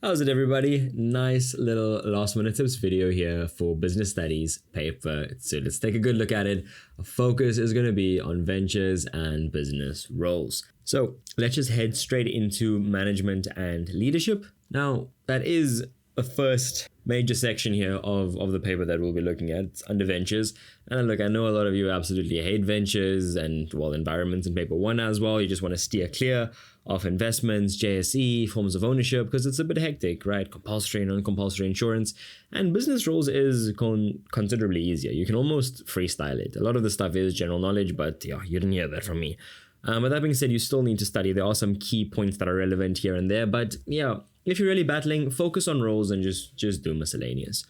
How's it, everybody? Nice little last minute tips video here for business studies paper. So let's take a good look at it. Our focus is going to be on ventures and business roles. So let's just head straight into management and leadership. Now, that is the first major section here of the paper that we'll be looking at. It's under ventures. And look, I know a lot of you absolutely hate ventures and, well, environments in paper one as well. You just want to steer clear of investments, JSE, forms of ownership, because it's a bit hectic, right? Compulsory and non-compulsory insurance. And business roles is considerably easier. You can almost freestyle it. A lot of the stuff is general knowledge, but yeah, you didn't hear that from me. But that being said, you still need to study. There are some key points that are relevant here and there. But yeah, if you're really battling, focus on roles and just do miscellaneous.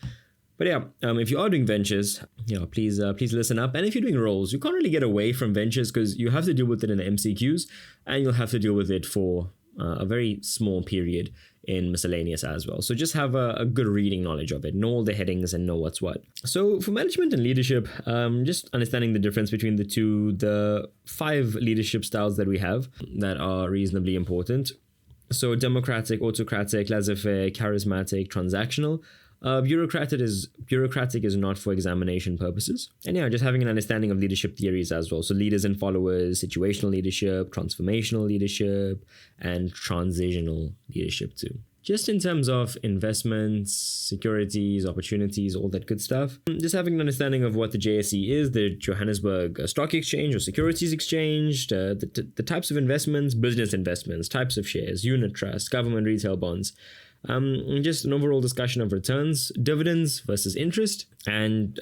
But yeah, if you are doing ventures, please listen up. And if you're doing roles, you can't really get away from ventures because you have to deal with it in the MCQs, and you'll have to deal with it for a very small period in miscellaneous as well. So just have a good reading knowledge of it, know all the headings and know what's what. So for management and leadership, just understanding the difference between the 5 leadership styles that we have that are reasonably important. So democratic, autocratic, laissez-faire, charismatic, transactional. Bureaucratic is not for examination purposes. And yeah, just having an understanding of leadership theories as well. So leaders and followers, situational leadership, transformational leadership, and transitional leadership too. Just in terms of investments, securities, opportunities, all that good stuff. Just having an understanding of what the JSE is, the Johannesburg Stock Exchange or Securities Exchange, the types of investments, business investments, types of shares, unit trusts, government retail bonds. Just an overall discussion of returns, dividends versus interest, and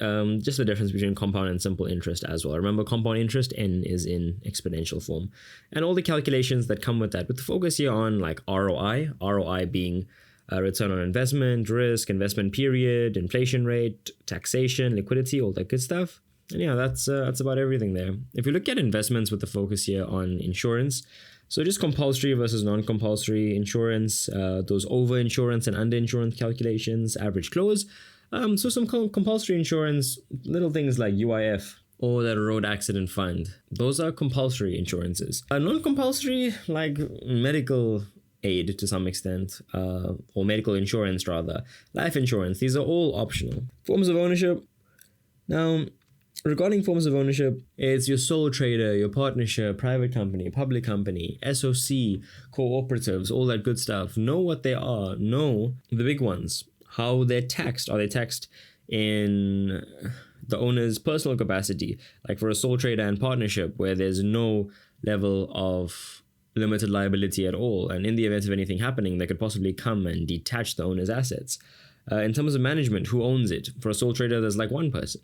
just the difference between compound and simple interest as well. Remember, compound interest, N is in exponential form, and all the calculations that come with that, with the focus here on like ROI being return on investment, risk, investment period, inflation rate, taxation, liquidity, all that good stuff. And yeah, that's about everything there. If you look at investments with the focus here on insurance, so just compulsory versus non-compulsory insurance, those over-insurance and under-insurance calculations, average close. So some compulsory insurance, little things like UIF or the road accident fund. Those are compulsory insurances. Non-compulsory, like medical aid to some extent, or medical insurance rather, life insurance. These are all optional. Forms of ownership. Now, regarding forms of ownership, it's your sole trader, your partnership, private company, public company, SOC, cooperatives, all that good stuff. Know what they are. Know the big ones. How they're taxed. Are they taxed in the owner's personal capacity? Like for a sole trader and partnership where there's no level of limited liability at all. And in the event of anything happening, they could possibly come and detach the owner's assets. In terms of management, who owns it? For a sole trader, there's like one person.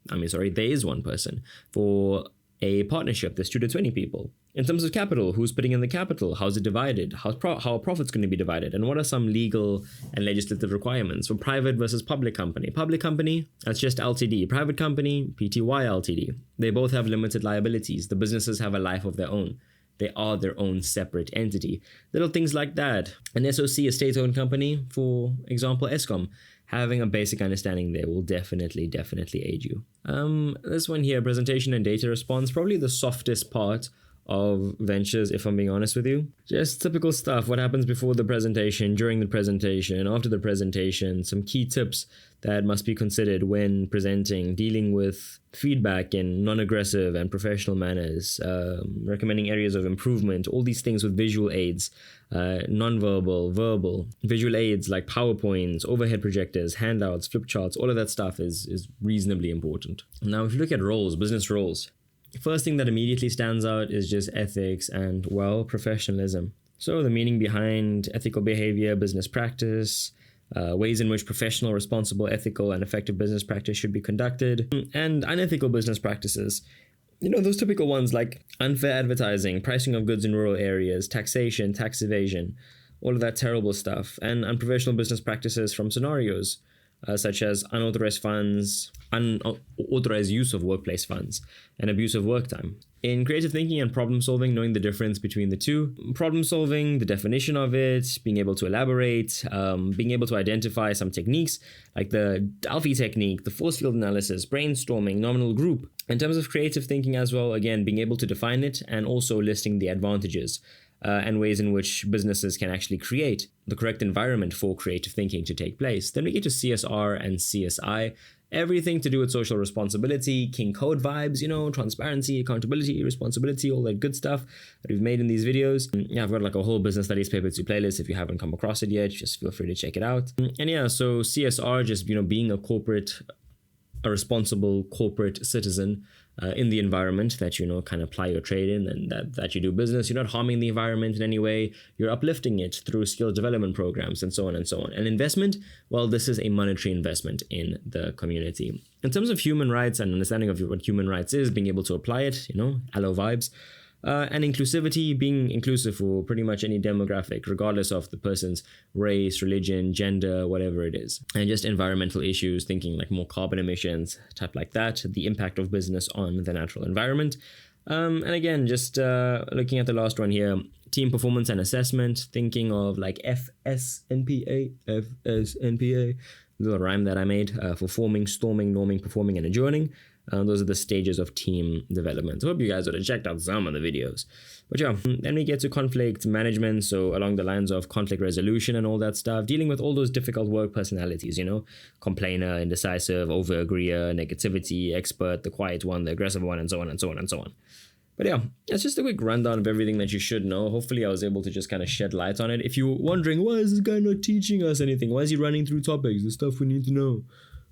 There is one person. For a partnership, there's 2 to 20 people. In terms of capital, who's putting in the capital? How's it divided? How are profits going to be divided? And what are some legal and legislative requirements for private versus public company? Public company, that's just LTD. Private company, PTY LTD. They both have limited liabilities. The businesses have a life of their own. They are their own separate entity. Little things like that. An SOC, a state-owned company, for example, Eskom. Having a basic understanding there will definitely aid you. This one here, presentation and data response, probably the softest part of ventures, if I'm being honest with you. Just typical stuff. What happens before the presentation, during the presentation, after the presentation, some key tips that must be considered when presenting, dealing with feedback in non-aggressive and professional manners, recommending areas of improvement, all these things with visual aids, non-verbal, verbal, visual aids like PowerPoints, overhead projectors, handouts, flip charts, all of that stuff is reasonably important. Now, if you look at roles, business roles, first thing that immediately stands out is just ethics and, well, professionalism. So the meaning behind ethical behavior, business practice, ways in which professional, responsible, ethical, and effective business practice should be conducted, and unethical business practices. Those typical ones like unfair advertising, pricing of goods in rural areas, taxation, tax evasion, all of that terrible stuff, and unprofessional business practices from scenarios such as unauthorized funds, unauthorized use of workplace funds, and abuse of work time. In creative thinking and problem solving, knowing the difference between the two. Problem solving, the definition of it, being able to elaborate, being able to identify some techniques like the Delphi technique, the force field analysis, brainstorming, nominal group. In terms of creative thinking as well, again, being able to define it and also listing the advantages. and ways in which businesses can actually create the correct environment for creative thinking to take place. Then we get to CSR and CSI, everything to do with social responsibility, King Code vibes, transparency, accountability, responsibility, all that good stuff that we've made in these videos. Yeah, I've got like a whole business studies paper 2 playlist. If you haven't come across it yet, just feel free to check it out. And yeah, so CSR, just, being a responsible corporate citizen in the environment that kind of apply your trade in, and that you do business. You're not harming the environment in any way. You're uplifting it through skill development programs and so on and so on. And investment, well, this is a monetary investment in the community. In terms of human rights and understanding of what human rights is, being able to apply it, aloe vibes. And inclusivity, being inclusive for pretty much any demographic, regardless of the person's race, religion, gender, whatever it is. And just environmental issues, thinking like more carbon emissions, type like that, the impact of business on the natural environment. And again, just looking at the last one here, team performance and assessment, thinking of like FSNPA, little rhyme that I made for forming, storming, norming, performing, and adjourning. Those are the stages of team development. I hope you guys would have checked out some of the videos. But yeah, then we get to conflict management. So along the lines of conflict resolution and all that stuff, dealing with all those difficult work personalities, complainer, indecisive, over-agreeer, negativity, expert, the quiet one, the aggressive one, and so on and so on and so on. But yeah, that's just a quick rundown of everything that you should know. Hopefully I was able to just kind of shed light on it. If you're wondering, why is this guy not teaching us anything? Why is he running through topics, the stuff we need to know?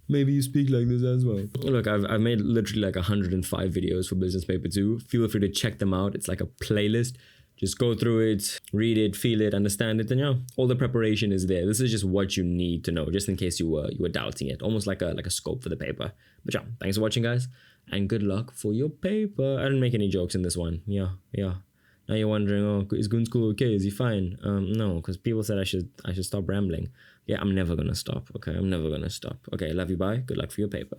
Maybe you speak like this as well. Look, I've made literally like 105 videos for Business Paper 2. Feel free to check them out. It's like a playlist. Just go through it, read it, feel it, understand it, and all the preparation is there. This is just what you need to know, just in case you were doubting it. Almost like a scope for the paper. But yeah, thanks for watching, guys, and good luck for your paper. I didn't make any jokes in this one. Yeah. Now you're wondering, oh, is Goon School okay? Is he fine? No, because people said I should stop rambling. Yeah, I'm never gonna stop. Okay, I'm never gonna stop. Okay, love you. Bye. Good luck for your paper.